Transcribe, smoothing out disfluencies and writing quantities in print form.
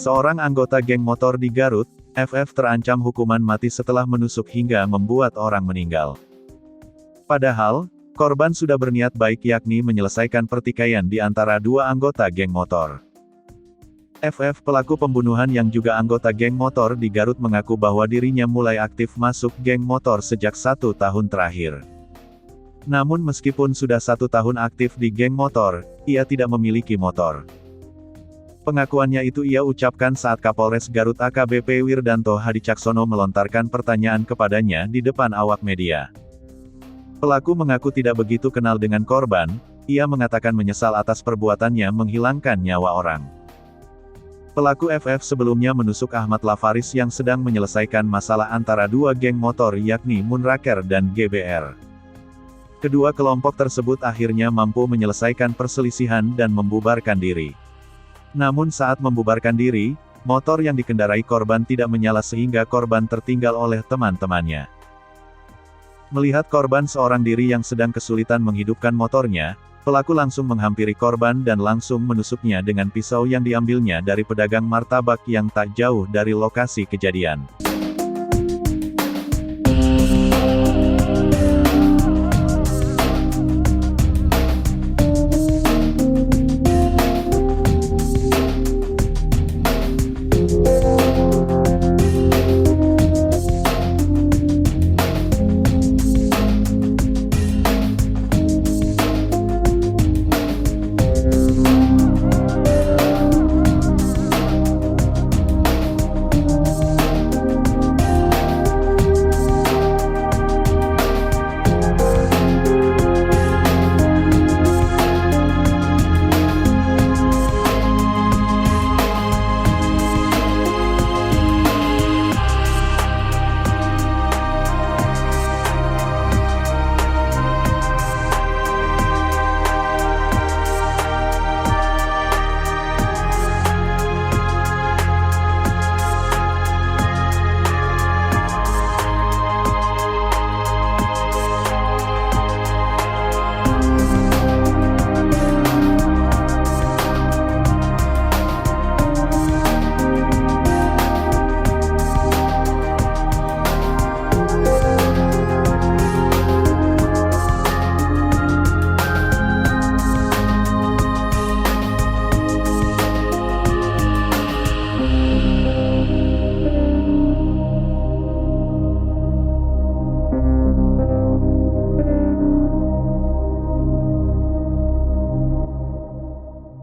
Seorang anggota geng motor di Garut, FF terancam hukuman mati setelah menusuk hingga membuat orang meninggal. Padahal, korban sudah berniat baik yakni menyelesaikan pertikaian di antara dua anggota geng motor. FF pelaku pembunuhan yang juga anggota geng motor di Garut mengaku bahwa dirinya mulai aktif masuk geng motor sejak 1 tahun terakhir. Namun meskipun sudah 1 tahun aktif di geng motor, ia tidak memiliki motor. Pengakuannya itu ia ucapkan saat Kapolres Garut AKBP Wirdanto Hadicaksono melontarkan pertanyaan kepadanya di depan awak media. Pelaku mengaku tidak begitu kenal dengan korban, ia mengatakan menyesal atas perbuatannya menghilangkan nyawa orang. Pelaku FF sebelumnya menusuk Ahmad Lafaris yang sedang menyelesaikan masalah antara dua geng motor yakni Munraker dan GBR. Kedua kelompok tersebut akhirnya mampu menyelesaikan perselisihan dan membubarkan diri. Namun saat membubarkan diri, motor yang dikendarai korban tidak menyala sehingga korban tertinggal oleh teman-temannya. Melihat korban seorang diri yang sedang kesulitan menghidupkan motornya, pelaku langsung menghampiri korban dan langsung menusuknya dengan pisau yang diambilnya dari pedagang martabak yang tak jauh dari lokasi kejadian.